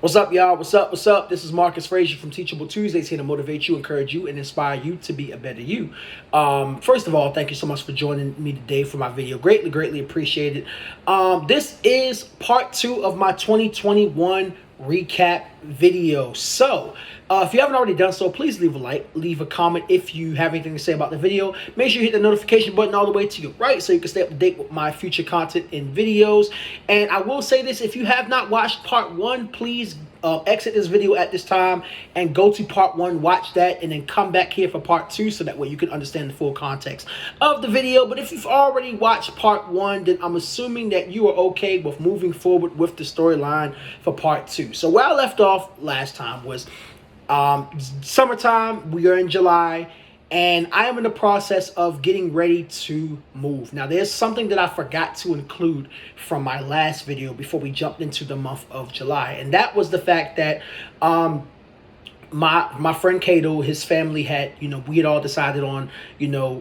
What's up, y'all? What's up? What's up? This is Marcus Frazier from Teachable Tuesdays, here to motivate you, encourage you, and inspire you to be a better you. First of all, thank you so much for joining me today for my video. Greatly, greatly appreciate it. This is part 2 of my 2021 recap video. So, if you haven't already done so, please leave a like, leave a comment if you have anything to say about the video. Make sure you hit the notification button all the way to your right so you can stay up to date with my future content and videos. And I will say this, if you have not watched part 1, please exit this video at this time and go to part 1, watch that, and then come back here for part 2 so that way you can understand the full context of the video. But if you've already watched part 1, then I'm assuming that you are okay with moving forward with the storyline for part 2. So where I left off last time was summertime. We are in July, and I am in the process of getting ready to move. Now, there's something that I forgot to include from my last video before we jumped into the month of July, and that was the fact that my friend Cato, his family had, we had all decided on,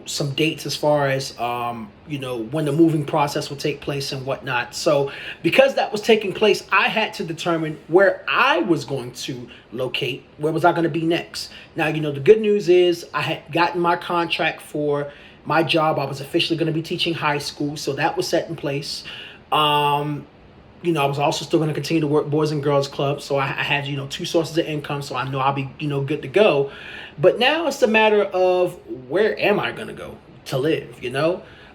some dates as far as, when the moving process would take place and whatnot. So because that was taking place, I had to determine where I was going to locate. Where was I going to be next? Now, the good news is I had gotten my contract for my job. I was officially going to be teaching high school. So that was set in place. I was also still going to continue to work Boys and Girls Club. So I had, 2 sources of income. So I know I'll be, good to go. But now it's a matter of where am I going to go to live,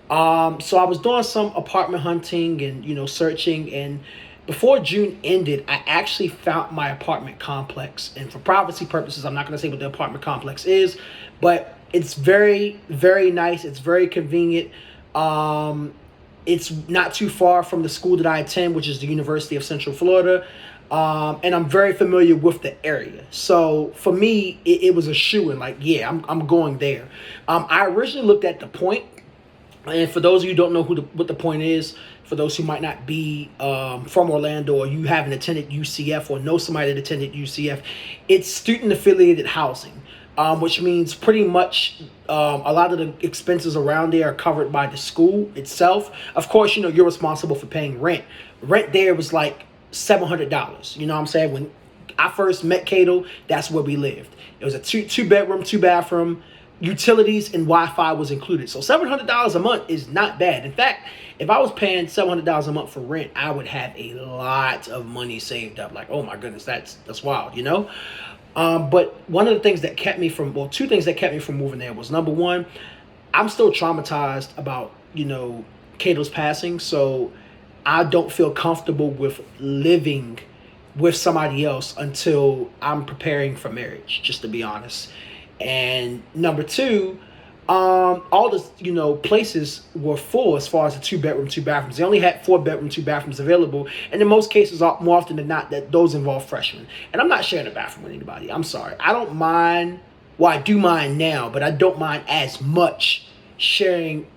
So I was doing some apartment hunting and, searching. And before June ended, I actually found my apartment complex. And for privacy purposes, I'm not going to say what the apartment complex is. But it's very, very nice. It's very convenient. It's not too far from the school that I attend, which is the University of Central Florida. And I'm very familiar with the area. So for me, it was a shoo-in. Like, yeah, I'm going there. I originally looked at the Point. And for those of you who don't know what the Point is, for those who might not be from Orlando, or you haven't attended UCF or know somebody that attended UCF, it's student-affiliated housing. Which means pretty much a lot of the expenses around there are covered by the school itself. Of course, you're responsible for paying rent. Rent there was like $700. You know what I'm saying? When I first met Cato, that's where we lived. It was a two bedroom, 2 bathroom, utilities and Wi-Fi was included. So $700 a month is not bad. In fact, if I was paying $700 a month for rent, I would have a lot of money saved up. Like, oh my goodness, that's wild, But one of the things that kept me from, well, 2 things that kept me from moving there was, number one, I'm still traumatized about, Cato's passing. So I don't feel comfortable with living with somebody else until I'm preparing for marriage, just to be honest. And number 2, all the places were full as far as the 2 bedroom, 2 bathrooms. They only had 4 bedroom, 2 bathrooms available, and in most cases, more often than not, that those involve freshmen. And I'm not sharing a bathroom with anybody. I'm sorry. I don't mind. Well, I do mind now, but I don't mind as much sharing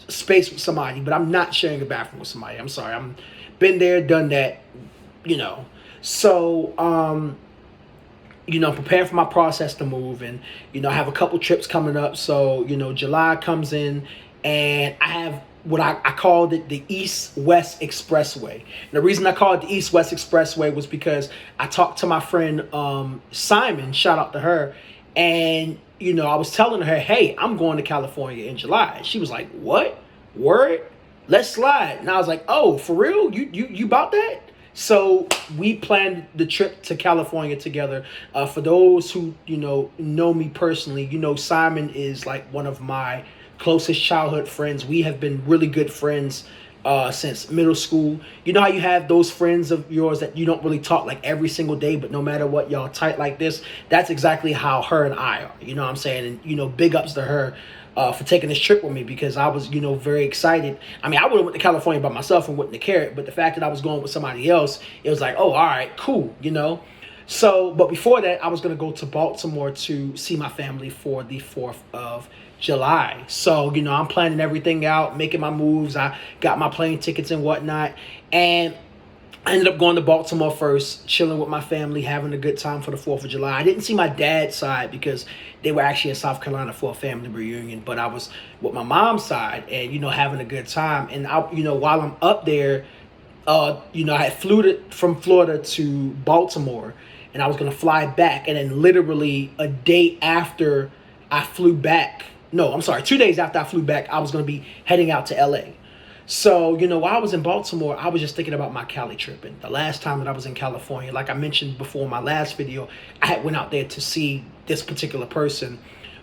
space with somebody. But I'm not sharing a bathroom with somebody. I'm sorry. I'm been there, done that. So prepare for my process to move, and I have a couple trips coming up. So July comes in, and I have what I called it the East-West Expressway. And the reason I called it the East-West Expressway was because I talked to my friend Simon, shout out to her, and I was telling her, hey, I'm going to California in July. And she was like, what? Word? Let's slide. And I was like, oh, for real? You about that? So we planned the trip to California together. For those who, know me personally, Simon is like one of my closest childhood friends. We have been really good friends since middle school. You know how you have those friends of yours that you don't really talk like every single day, but no matter what, y'all tight like this? That's exactly how her and I are. You know what I'm saying? And, big ups to her for taking this trip with me, because I was, very excited. I mean, I would have went to California by myself and wouldn't have cared, but the fact that I was going with somebody else, it was like, oh, all right, cool, So, but before that, I was going to go to Baltimore to see my family for the 4th of July. So, I'm planning everything out, making my moves. I got my plane tickets and whatnot. And I ended up going to Baltimore first, chilling with my family, having a good time for the 4th of July. I didn't see my dad's side because they were actually in South Carolina for a family reunion, but I was with my mom's side and, having a good time. And, while I'm up there, I had from Florida to Baltimore, and I was gonna fly back, and then literally a day after I flew back, no, I'm sorry, 2 days after I flew back, I was gonna be heading out to LA. So, while I was in Baltimore, I was just thinking about my Cali trip. And the last time that I was in California, like I mentioned before in my last video, I had went out there to see this particular person.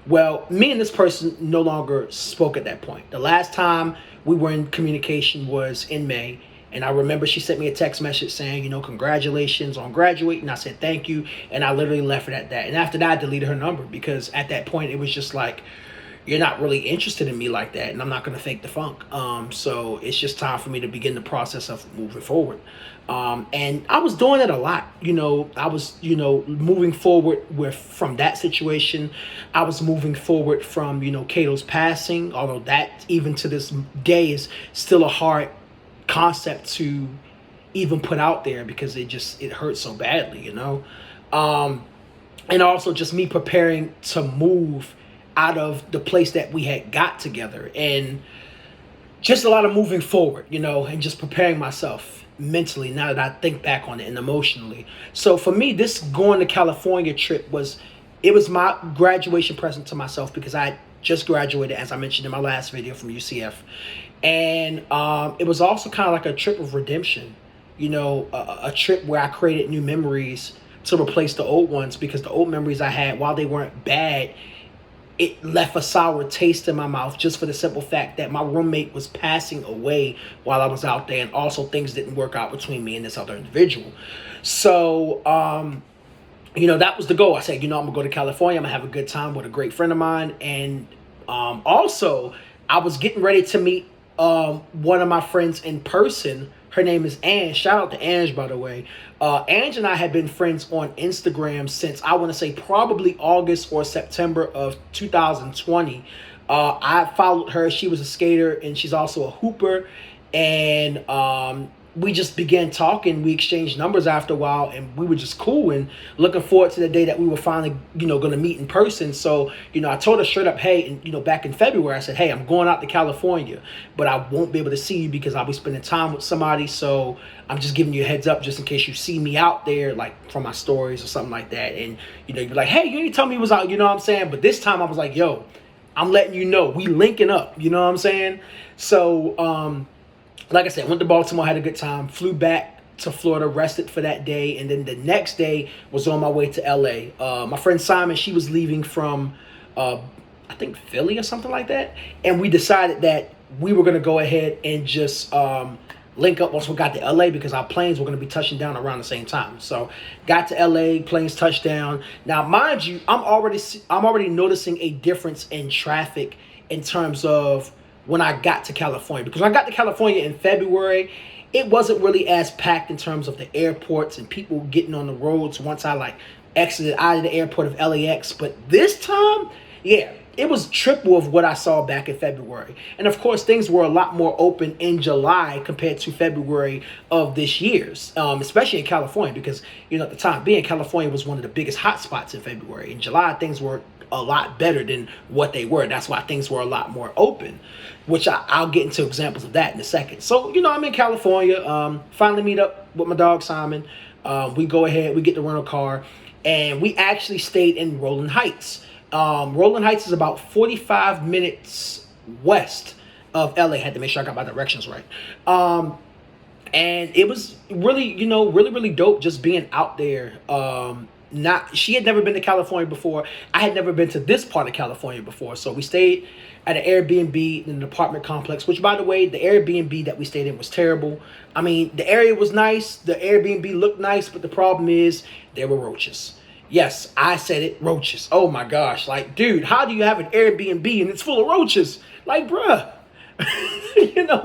Well, me and this person no longer spoke at that point. The last time we were in communication was in May. And I remember she sent me a text message saying, congratulations on graduating. I said, thank you. And I literally left it at that. And after that, I deleted her number because at that point, it was just like, you're not really interested in me like that, and I'm not going to fake the funk. So it's just time for me to begin the process of moving forward. And I was doing it a lot. I was, moving forward from that situation. I was moving forward from, Cato's passing, although that even to this day is still a hard concept to even put out there because it hurts so badly, and also just me preparing to move out of the place that we had got together, and just a lot of moving forward, and just preparing myself mentally now that I think back on it and emotionally. So for me, this going to California trip was my graduation present to myself because I just graduated, as I mentioned in my last video, from UCF. And it was also kind of like a trip of redemption, a trip where I created new memories to replace the old ones, because the old memories I had, while they weren't bad, it left a sour taste in my mouth just for the simple fact that my roommate was passing away while I was out there, and also things didn't work out between me and this other individual. So, that was the goal. I said, I'm going to go to California. I'm going to have a good time with a great friend of mine. And also, I was getting ready to meet one of my friends in person. Her name is Ange. Shout out to Ange, by the way. Ange and I had been friends on Instagram since, I want to say, probably August or September of 2020. I followed her. She was a skater, and she's also a hooper. And we just began talking. We exchanged numbers after a while, and we were just cool and looking forward to the day that we were finally, going to meet in person. So, I told her straight up, hey, and, back in February, I said, hey, I'm going out to California, but I won't be able to see you because I'll be spending time with somebody. So I'm just giving you a heads up just in case you see me out there, like from my stories or something like that. And, you're like, hey, you didn't tell me it was out, you know what I'm saying? But this time I was like, yo, I'm letting you know, we linking up, you know what I'm saying? So, like I said, went to Baltimore, had a good time, flew back to Florida, rested for that day, and then the next day was on my way to LA. My friend Simon, she was leaving from, I think, Philly or something like that, and we decided that we were going to go ahead and just link up once we got to LA because our planes were going to be touching down around the same time. So got to LA, planes touched down. Now, mind you, I'm already noticing a difference in traffic in terms of when I got to California, because when I got to California in February, it wasn't really as packed in terms of the airports and people getting on the roads once I exited out of the airport of LAX. But this time, yeah, it was triple of what I saw back in February. And of course, things were a lot more open in July compared to February of this year's, especially in California, because, at the time being, California was one of the biggest hotspots in February. In July, things were a lot better than what they were. That's why things were a lot more open, which I'll get into examples of that in a second. So, I'm in California, finally meet up with my dog Simon. We go ahead, we get the rental car, and we actually stayed in Rolling Heights. Rolling Heights is about 45 minutes west of LA. Had to make sure I got my directions right. And it was really, really dope just being out there. She had never been to California before. I had never been to this part of California before. So we stayed at an Airbnb in an apartment complex, which, by the way, the Airbnb that we stayed in was terrible. I mean, the area was nice. The Airbnb looked nice, but the problem is there were roaches. Yes, I said it, roaches. Oh my gosh. Like, dude, how do you have an Airbnb and it's full of roaches? Like, bruh,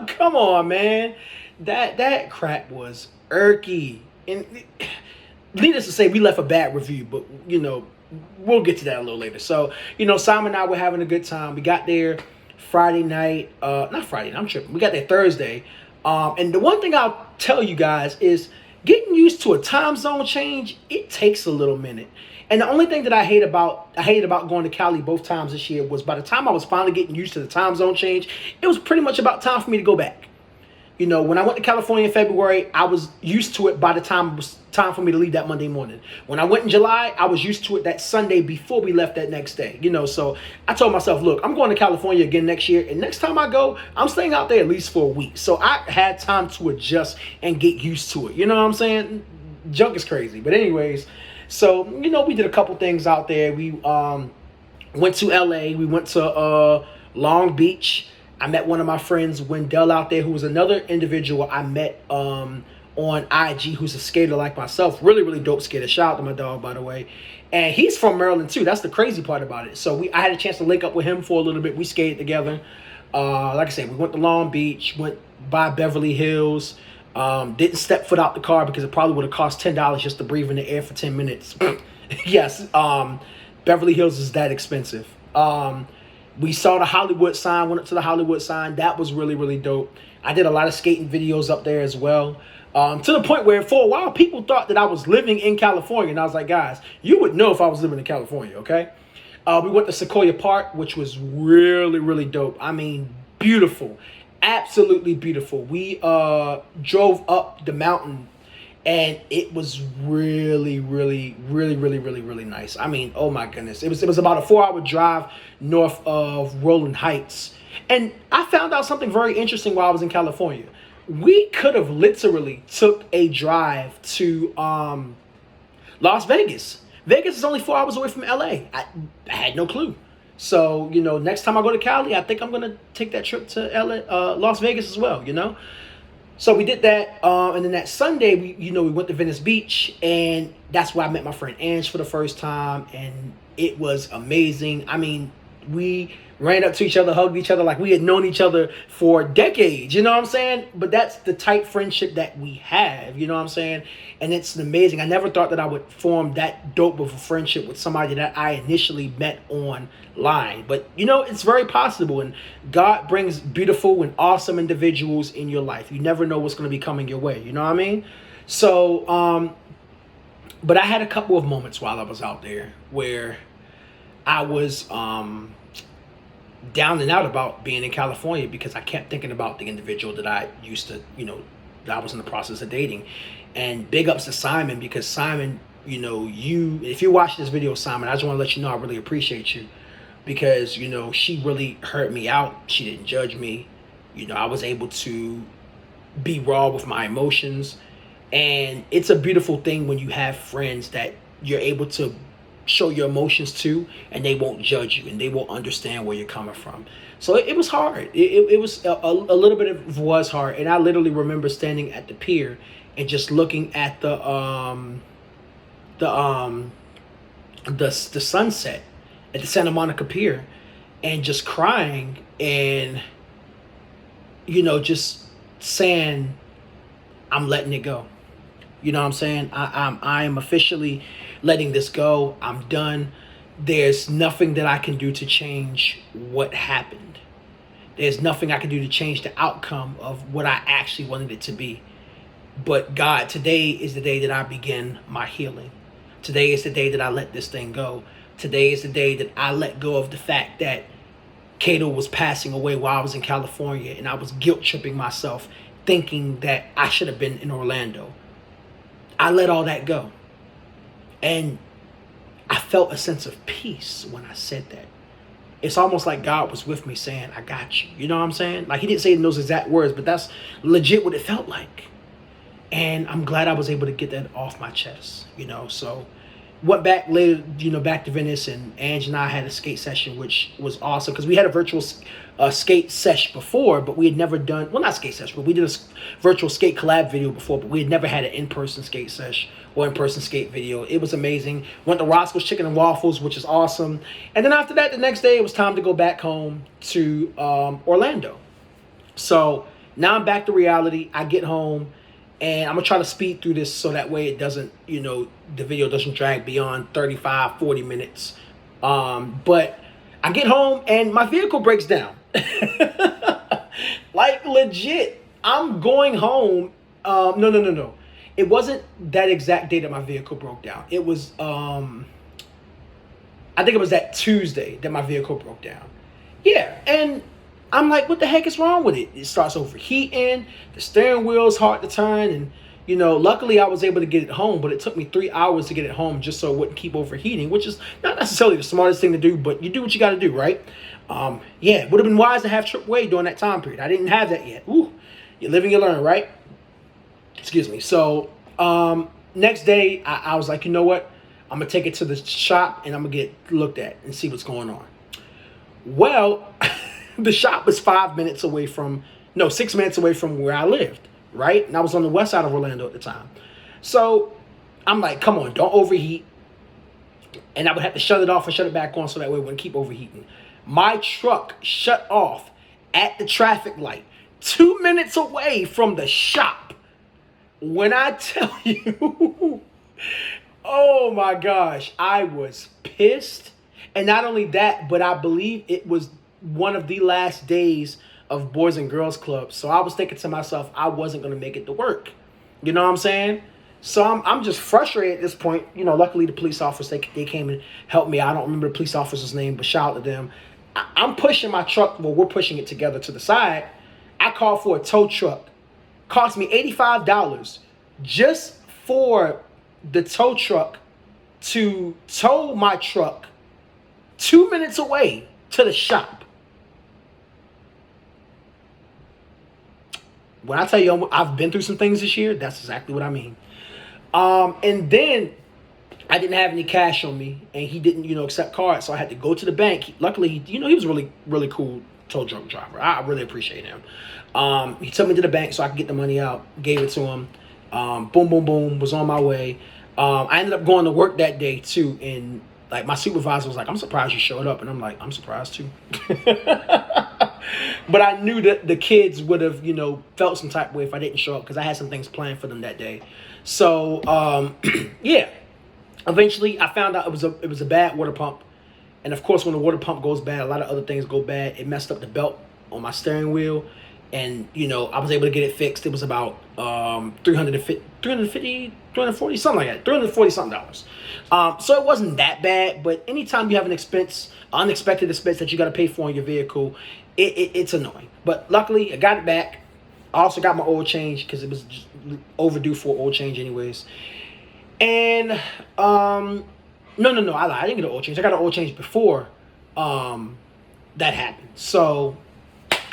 come on, man. That crap was irky. And needless to say, we left a bad review, but, we'll get to that a little later. So, Simon and I were having a good time. We got there Friday night. Not Friday night, I'm tripping. We got there Thursday. And the one thing I'll tell you guys is getting used to a time zone change, it takes a little minute. And the only thing that I hated about going to Cali both times this year was by the time I was finally getting used to the time zone change, it was pretty much about time for me to go back. You know, when I went to California in February, I was used to it by the time it was time for me to leave that Monday morning. When I went in July, I was used to it that Sunday before we left that next day. You know, so I told myself, look, I'm going to California again next year. And next time I go, I'm staying out there at least for a week. So I had time to adjust and get used to it. You know what I'm saying? Junk is crazy. But anyways, so, you know, we did a couple things out there. We went to LA. We went to Long Beach. I met one of my friends, Wendell, out there, who was another individual I met on IG, who's a skater like myself. Really, really dope skater. Shout out to my dog, by the way. And he's from Maryland, too. That's the crazy part about it. So I had a chance to link up with him for a little bit. We skated together. Like I said, we went to Long Beach, went by Beverly Hills. Didn't step foot out the car because it probably would have cost $10 just to breathe in the air for 10 minutes. Yes, Beverly Hills is that expensive. We saw the Hollywood sign, went up to the Hollywood sign. That was really, really dope. I did a lot of skating videos up there as well. To the point where for a while, people thought that I was living in California. And I was like, guys, you would know if I was living in California, okay? We went to Sequoia Park, which was really, really dope. I mean, beautiful. Absolutely beautiful. We drove up the mountain. And it was really, really, really, really, really, really nice. I mean, oh my goodness. It was about a 4-hour drive north of Rolling Heights. And I found out something very interesting while I was in California. We could have literally took a drive to Las Vegas. Vegas is only 4 hours away from LA. I had no clue. So, you know, next time I go to Cali, I think I'm going to take that trip to Las Vegas as well, you know. So we did that, and then that Sunday, we went to Venice Beach, and that's where I met my friend Ange for the first time, and it was amazing. I mean, we ran up to each other, hugged each other like we had known each other for decades, you know what I'm saying? But that's the tight friendship that we have, you know what I'm saying? And it's amazing. I never thought that I would form that dope of a friendship with somebody that I initially met online. But, you know, it's very possible, and God brings beautiful and awesome individuals in your life. You never know what's going to be coming your way, you know what I mean? So, but I had a couple of moments while I was out there where I was down and out about being in California because I kept thinking about the individual that I used to, that I was in the process of dating. And big ups to Simon, because Simon, if you watch this video, Simon, I just want to let you know I really appreciate you, because, she really heard me out. She didn't judge me. I was able to be raw with my emotions. And it's a beautiful thing when you have friends that you're able to show your emotions to, and they won't judge you, and they will understand where you're coming from. So it was hard. It was a little bit of was hard. And I literally remember standing at the pier and just looking at the sunset at the Santa Monica Pier, and just crying, and just saying, I'm letting it go. You know what I'm saying? I am officially letting this go. I'm done. There's nothing that I can do to change what happened. There's nothing I can do to change the outcome of what I actually wanted it to be. But God, today is the day that I begin my healing. Today is the day that I let this thing go. Today is the day that I let go of the fact that Kato was passing away while I was in California, and I was guilt tripping myself, thinking that I should have been in Orlando. I let all that go. And I felt a sense of peace when I said that. It's almost like God was with me saying, I got you. You know what I'm saying? Like, he didn't say it in those exact words, but that's legit what it felt like. And I'm glad I was able to get that off my chest, So went back later, back to Venice, and Ange and I had a skate session, which was awesome because we had a virtual skate sesh before, but we had never done, well, not skate sesh, but we did a virtual skate collab video before, but we had never had an in-person skate sesh or in-person skate video. It was amazing. Went to Roscoe's Chicken and Waffles, which is awesome. And then after that, the next day, it was time to go back home to Orlando. So now I'm back to reality. I get home, and I'm going to try to speed through this so that way it doesn't, the video doesn't drag beyond 35, 40 minutes. But I get home and my vehicle breaks down. Like, legit. I'm going home. No. It wasn't that exact day that my vehicle broke down. It was, I think it was that Tuesday that my vehicle broke down. Yeah, and I'm like, what the heck is wrong with it? It starts overheating. The steering wheel's hard to turn. And, luckily I was able to get it home, but it took me 3 hours to get it home just so it wouldn't keep overheating, which is not necessarily the smartest thing to do, but you do what you got to do, right? Yeah, it would have been wise to have AAA during that time period. I didn't have that yet. Ooh, you live and you learn, right? Excuse me. So, next day, I was like, you know what? I'm going to take it to the shop and I'm going to get looked at and see what's going on. Well, the shop was 6 minutes away from where I lived, right? And I was on the west side of Orlando at the time. So I'm like, come on, don't overheat. And I would have to shut it off and shut it back on so that way it wouldn't keep overheating. My truck shut off at the traffic light 2 minutes away from the shop. When I tell you, oh my gosh, I was pissed. And not only that, but I believe it was one of the last days of Boys and Girls Club. So I was thinking to myself, I wasn't going to make it to work. You know what I'm saying? So I'm just frustrated at this point. Luckily the police officers, they came and helped me. I don't remember the police officer's name, but shout out to them. I'm pushing my truck. Well, we're pushing it together to the side. I called for a tow truck. Cost me $85 just for the tow truck to tow my truck 2 minutes away to the shop. When I tell you I've been through some things this year, that's exactly what I mean. And then I didn't have any cash on me, and he didn't, accept cards, so I had to go to the bank. Luckily, he was really, really cool tow truck driver. I really appreciate him. He took me to the bank so I could get the money out, gave it to him. Boom, boom, boom, was on my way. I ended up going to work that day too, and like my supervisor was like, I'm surprised you showed up. And I'm like, I'm surprised too. But I knew that the kids would have, felt some type of way if I didn't show up, because I had some things planned for them that day. So, yeah. Eventually, I found out it was a bad water pump. And of course, when the water pump goes bad, a lot of other things go bad. It messed up the belt on my steering wheel. And, I was able to get it fixed. It was about $340, something like that. $340 something. So it wasn't that bad. But anytime you have an unexpected expense that you got to pay for on your vehicle, it's annoying. But luckily, I got it back. I also got my oil change because it was just overdue for oil change anyways. And, no, I lied. I didn't get an oil change. I got an oil change before that happened. So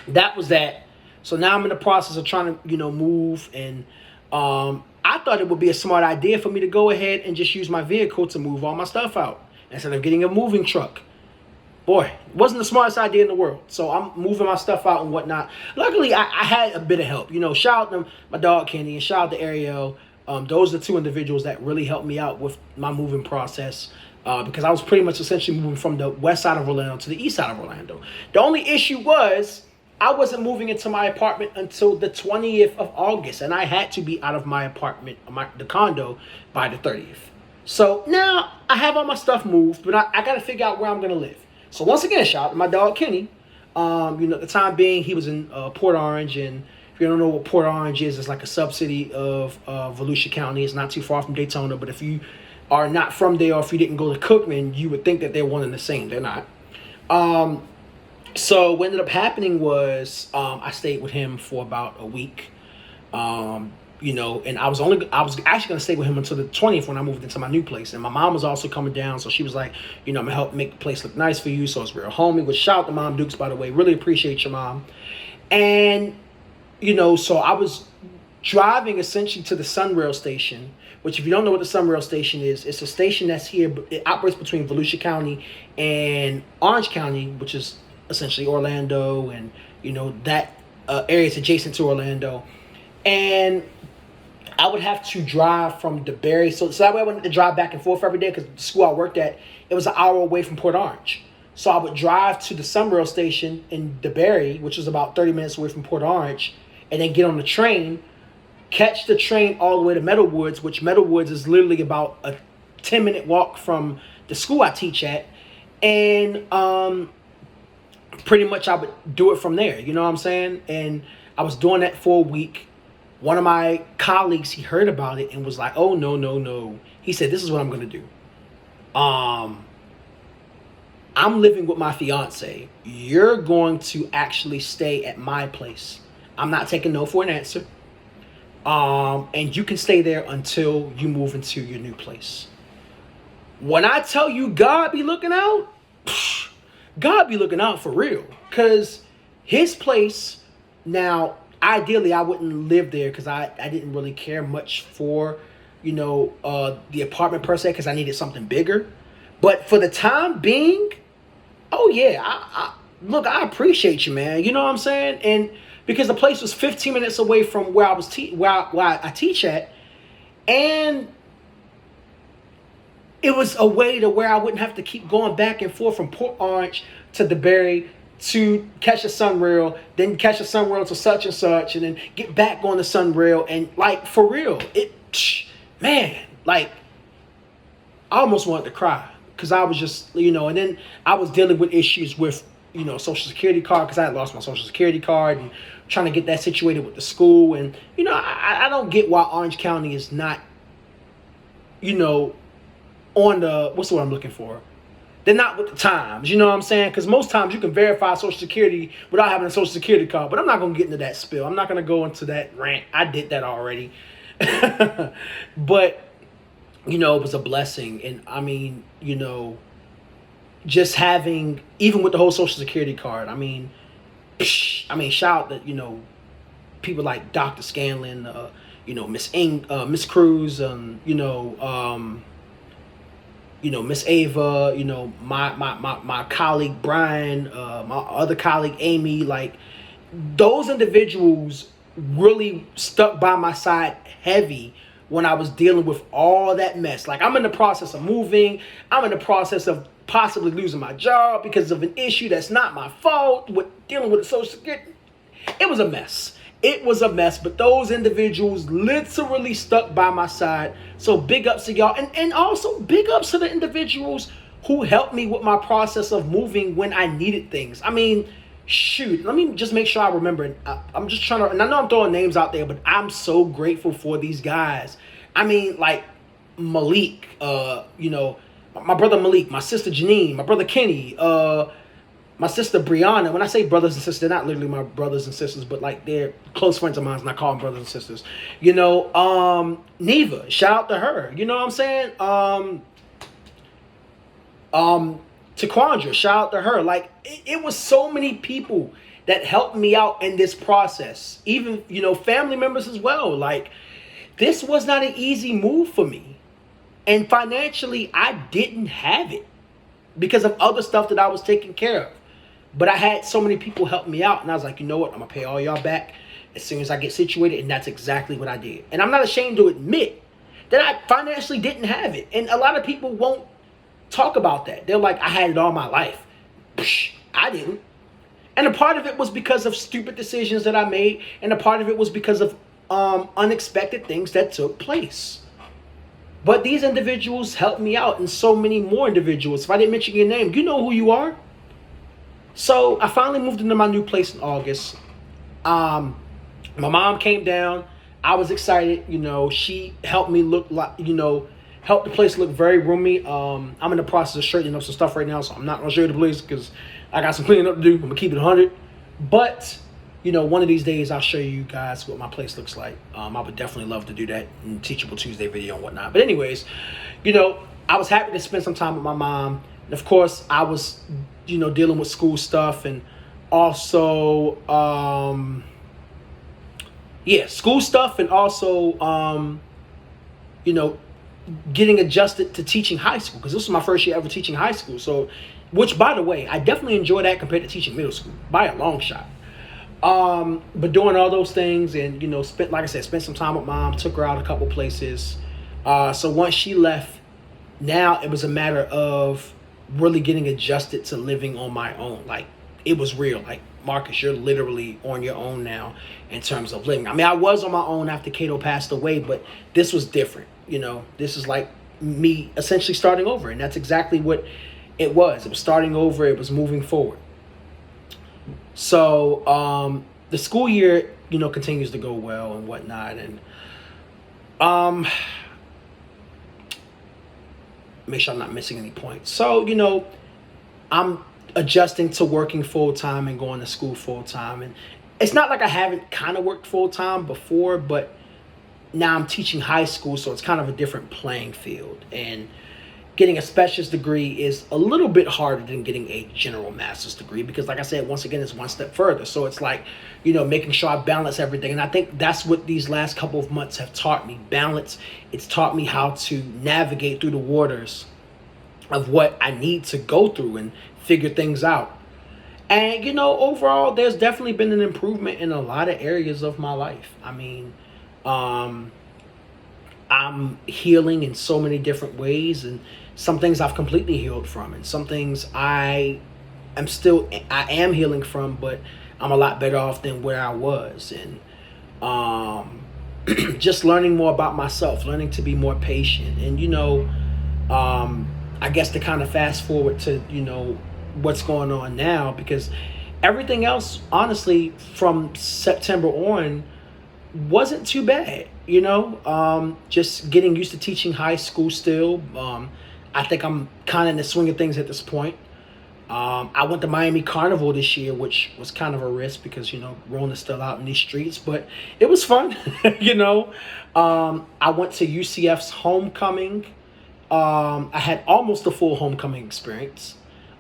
that was that. So now I'm in the process of trying to, move. And I thought it would be a smart idea for me to go ahead and just use my vehicle to move all my stuff out instead of getting a moving truck. Boy, it wasn't the smartest idea in the world. So I'm moving my stuff out and whatnot. Luckily, I had a bit of help. Shout out to my dog Kenny and shout out to Ariel. Those are the two individuals that really helped me out with my moving process. Because I was pretty much essentially moving from the west side of Orlando to the east side of Orlando. The only issue was I wasn't moving into my apartment until the 20th of August. And I had to be out of my apartment, the condo, by the 30th. So now I have all my stuff moved, but I got to figure out where I'm going to live. So once again, shout out to my dog Kenny. At the time being, he was in Port Orange. And if you don't know what Port Orange is, it's like a sub-city of Volusia County. It's not too far from Daytona. But if you are not from there, or if you didn't go to Cookman, you would think that they're one and the same. They're not. So what ended up happening was I stayed with him for about a week. And I was actually going to stay with him until the 20th when I moved into my new place. And my mom was also coming down. So she was like, I'm going to help make the place look nice for you. So it's real homey. Which shout out to Mom Dukes, by the way. Really appreciate your mom. And, so I was driving essentially to the Sunrail station, which if you don't know what the Sunrail station is, it's a station that's here. But it operates between Volusia County and Orange County, which is essentially Orlando. And, that area is adjacent to Orlando. And I would have to drive from DeBerry. So that way I wouldn't have to drive back and forth every day because the school I worked at, it was an hour away from Port Orange. So I would drive to the Sunrail station in DeBerry, which was about 30 minutes away from Port Orange, and then get on the train, catch the train all the way to Meadowwoods, which Meadowwoods is literally about a 10-minute walk from the school I teach at. And pretty much I would do it from there. You know what I'm saying? And I was doing that for a week. One of my colleagues, he heard about it and was like, oh, no. He said, this is what I'm going to do. I'm going to I'm living with my fiance. You're going to actually stay at my place. I'm not taking no for an answer. And you can stay there until you move into your new place. When I tell you God be looking out, God be looking out for real. Because his place, now, ideally, I wouldn't live there because I didn't really care much for, the apartment per se because I needed something bigger. But for the time being, oh yeah, look, I appreciate you, man. You know what I'm saying? And because the place was 15 minutes away from where I was where I teach at, and it was a way to where I wouldn't have to keep going back and forth from Port Orange to DeBerry to catch a Sunrail, then catch a Sunrail to such and such, and then get back on the Sunrail. And like, for real, man, like, I almost wanted to cry because I was just, and then I was dealing with issues with, Social Security card because I had lost my Social Security card and trying to get that situated with the school. And, I don't get why Orange County is not, on the, what's the word I'm looking for? They're not with the times, you know what I'm saying? Because most times you can verify Social Security without having a Social Security card. But I'm not going to get into that spill. I'm not going to go into that rant. I did that already. But, it was a blessing. And I mean, just having, even with the whole Social Security card, I mean, shout out to, people like Dr. Scanlon, Miss Cruz, Miss Ava, my colleague Brian, my other colleague Amy, like, those individuals really stuck by my side heavy when I was dealing with all that mess. Like, I'm in the process of moving. I'm in the process of possibly losing my job because of an issue that's not my fault, with dealing with the Social Security. It was a mess. It was a mess, but those individuals literally stuck by my side. So big ups to y'all. And also big ups to the individuals who helped me with my process of moving when I needed things. I mean, shoot, let me just make sure I remember. I'm just trying to, and I know I'm throwing names out there, but I'm so grateful for these guys. I mean, like Malik, my brother Malik, my sister Janine, my brother Kenny, my sister Brianna. When I say brothers and sisters, they're not literally my brothers and sisters, but like they're close friends of mine, and I call them brothers and sisters. Neva, shout out to her. You know what I'm saying? Taquandra, shout out to her. Like, it was so many people that helped me out in this process. Even, family members as well. Like, this was not an easy move for me. And financially, I didn't have it because of other stuff that I was taking care of. But I had so many people help me out. And I was like, you know what? I'm going to pay all y'all back as soon as I get situated. And that's exactly what I did. And I'm not ashamed to admit that I financially didn't have it. And a lot of people won't talk about that. They're like, I had it all my life. Psh, I didn't. And a part of it was because of stupid decisions that I made. And a part of it was because of unexpected things that took place. But these individuals helped me out, and so many more individuals. If I didn't mention your name, you know who you are. So I finally moved into my new place in August. My mom came down. I was excited. She helped me look like, helped the place look very roomy. I'm in the process of straightening up some stuff right now, so I'm not going to show you the place because I got some cleaning up to do. I'm going to keep it 100. But, one of these days I'll show you guys what my place looks like. I would definitely love to do that in Teachable Tuesday video and whatnot. But anyways, I was happy to spend some time with my mom. And of course, I was, dealing with school stuff and also, school stuff and also, getting adjusted to teaching high school, because this was my first year ever teaching high school. So, which, by the way, I definitely enjoy that compared to teaching middle school by a long shot. But doing all those things and, spent some time with mom, took her out a couple places. So once she left, now it was a matter of really getting adjusted to living on my own. Like, it was real. Like, Marcus, you're literally on your own now in terms of living. I mean, I was on my own after Cato passed away, but this was different. This is like me essentially starting over. And that's exactly what it was. It was starting over. It was moving forward. So the school year, continues to go well and whatnot. And make sure I'm not missing any points. So, I'm adjusting to working full time and going to school full time. And it's not like I haven't kind of worked full time before, but now I'm teaching high school, so it's kind of a different playing field. And getting a specialist degree is a little bit harder than getting a general master's degree because, like I said, once again, it's one step further. So it's like, making sure I balance everything. And I think that's what these last couple of months have taught me. Balance. It's taught me how to navigate through the waters of what I need to go through and figure things out. And, overall, there's definitely been an improvement in a lot of areas of my life. I mean, I'm healing in so many different ways, and some things I've completely healed from, and some things I am healing from, but I'm a lot better off than where I was. And just learning more about myself, learning to be more patient, and I guess to kind of fast forward to what's going on now, because everything else, honestly, from September on wasn't too bad. Just getting used to teaching high school still. I think I'm kind of in the swing of things at this point. I went to Miami Carnival this year, which was kind of a risk because, Rona's still out in these streets, but it was fun. I went to UCF's homecoming. I had almost a full homecoming experience.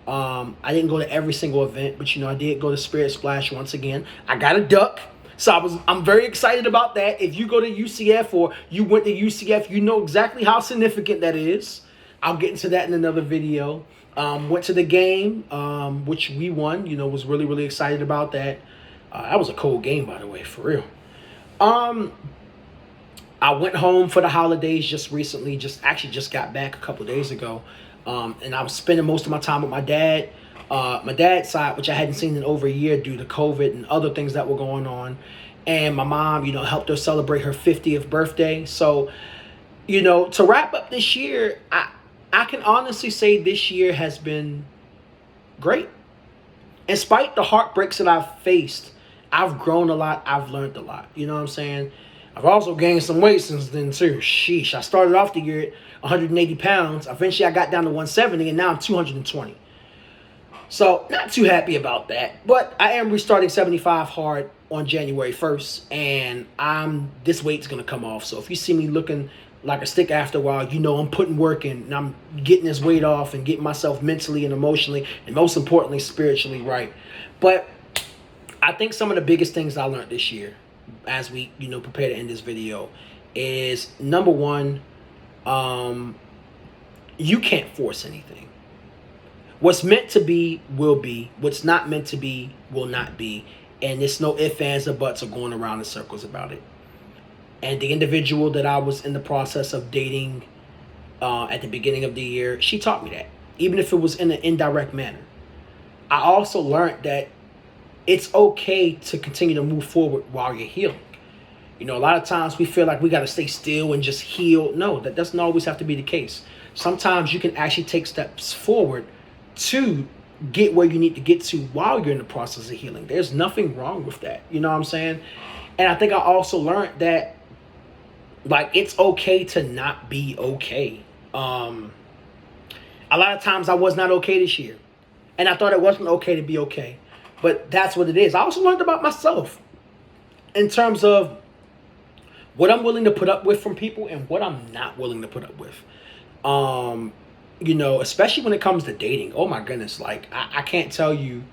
I didn't go to every single event, but, I did go to Spirit Splash once again. I got a duck. So I'm very excited about that. If you go to UCF or you went to UCF, you know exactly how significant that is. I'll get into that in another video. Went to the game, which we won. Was really, really excited about that. That was a cold game, by the way, for real. I went home for the holidays just recently. Just got back a couple days ago. And I was spending most of my time with my dad. My dad's side, which I hadn't seen in over a year due to COVID and other things that were going on. And my mom, helped her celebrate her 50th birthday. So, to wrap up this year, I can honestly say this year has been great. In spite the heartbreaks that I've faced, I've grown a lot. I've learned a lot. You know what I'm saying? I've also gained some weight since then, too. Sheesh. I started off the year at 180 pounds. Eventually, I got down to 170, and now I'm 220. So, not too happy about that. But I am restarting 75 hard on January 1st. And this weight's going to come off. So, if you see me looking like a stick after a while, I'm putting work in. And I'm getting this weight off and getting myself mentally and emotionally, and most importantly, spiritually right. But I think some of the biggest things I learned this year as we, prepare to end this video is, number one, you can't force anything. What's meant to be will be. What's not meant to be will not be. And there's no ifs, ands, or buts or going around in circles about it. And the individual that I was in the process of dating at the beginning of the year, she taught me that, even if it was in an indirect manner. I also learned that it's okay to continue to move forward while you're healing. A lot of times we feel like we got to stay still and just heal. No, that doesn't always have to be the case. Sometimes you can actually take steps forward to get where you need to get to while you're in the process of healing. There's nothing wrong with that. You know what I'm saying? And I think I also learned that, it's okay to not be okay. A lot of times I was not okay this year. And I thought it wasn't okay to be okay. But that's what it is. I also learned about myself in terms of what I'm willing to put up with from people and what I'm not willing to put up with. Especially when it comes to dating. Oh my goodness. I can't tell you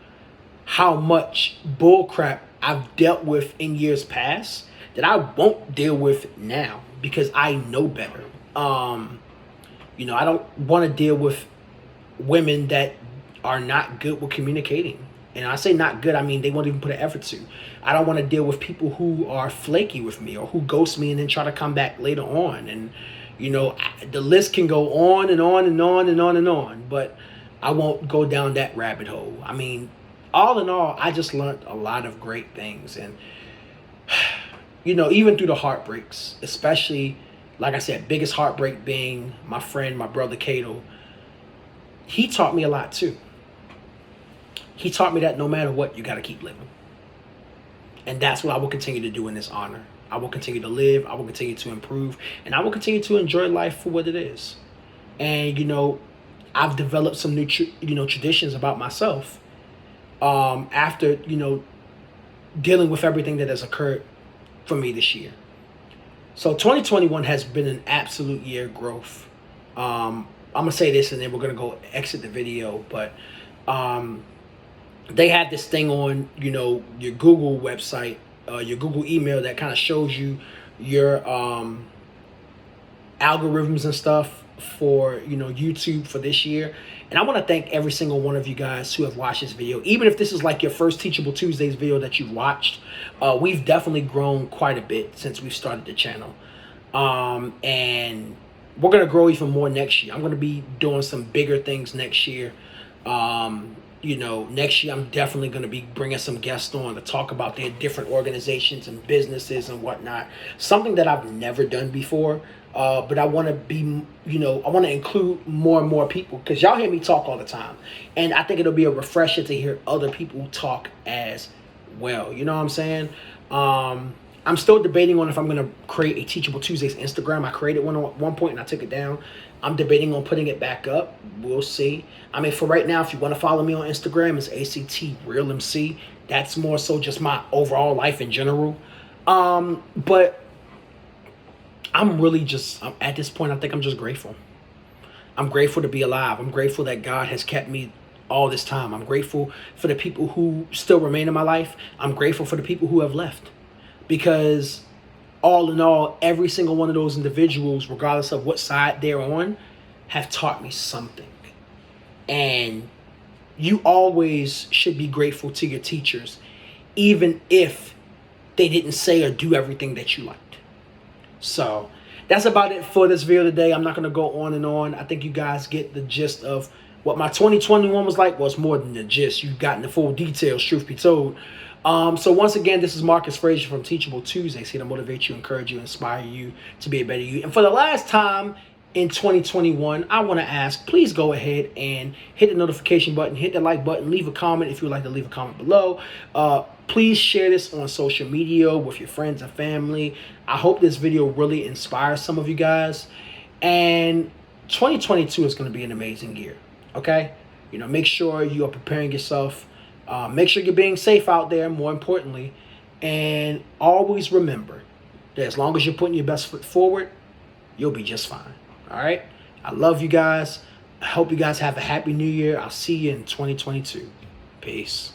how much bull crap I've dealt with in years past that I won't deal with now because I know better. I don't want to deal with women that are not good with communicating. And I say not good, I mean they won't even put an effort to. I don't want to deal with people who are flaky with me or who ghost me and then try to come back later on. And, the list can go on and on and on and on and on. But I won't go down that rabbit hole. I mean, all in all, I just learned a lot of great things. And, even through the heartbreaks, especially, like I said, biggest heartbreak being my friend, my brother Cato, he taught me a lot too. He taught me that no matter what, you got to keep living. And that's what I will continue to do in this honor. I will continue to live. I will continue to improve. And I will continue to enjoy life for what it is. And, I've developed some new, traditions about myself. After dealing with everything that has occurred for me this year. So 2021 has been an absolute year of growth. I'm gonna say this and then we're gonna go exit the video, but they had this thing on your Google website, your Google email that kind of shows you your algorithms and stuff for YouTube for this year. And I want to thank every single one of you guys who have watched this video. Even if this is like your first Teachable Tuesdays video that you've watched, we've definitely grown quite a bit since we've started the channel. And we're going to grow even more next year. I'm going to be doing some bigger things next year. Next year I'm definitely going to be bringing some guests on to talk about their different organizations and businesses and whatnot. Something that I've never done before. But I want to be, I want to include more and more people, because y'all hear me talk all the time. And I think it'll be a refresher to hear other people talk as well. You know what I'm saying? I'm still debating on if I'm going to create a Teachable Tuesdays Instagram. I created one at one point and I took it down. I'm debating on putting it back up. We'll see. I mean, for right now, if you want to follow me on Instagram, it's ACTRealMC. That's more so just my overall life in general. But I'm really at this point, I think I'm just grateful. I'm grateful to be alive. I'm grateful that God has kept me all this time. I'm grateful for the people who still remain in my life. I'm grateful for the people who have left. Because all in all, every single one of those individuals, regardless of what side they're on, have taught me something. And you always should be grateful to your teachers, even if they didn't say or do everything that you liked. So that's about it for this video today. I'm not going to go on and on. I think you guys get the gist of what my 2021 was like. Well, it's more than the gist. You've gotten the full details, truth be told. So once again, this is Marcus Frazier from Teachable Tuesdays, here to motivate you, encourage you, inspire you to be a better you. And for the last time in 2021, I want to ask, please go ahead and hit the notification button, hit the like button, leave a comment if you would like to leave a comment below. Please share this on social media with your friends and family. I hope this video really inspires some of you guys. And 2022 is going to be an amazing year, okay? Make sure you are preparing yourself. Make sure you're being safe out there, more importantly. And always remember that as long as you're putting your best foot forward, you'll be just fine. All right? I love you guys. I hope you guys have a happy new year. I'll see you in 2022. Peace.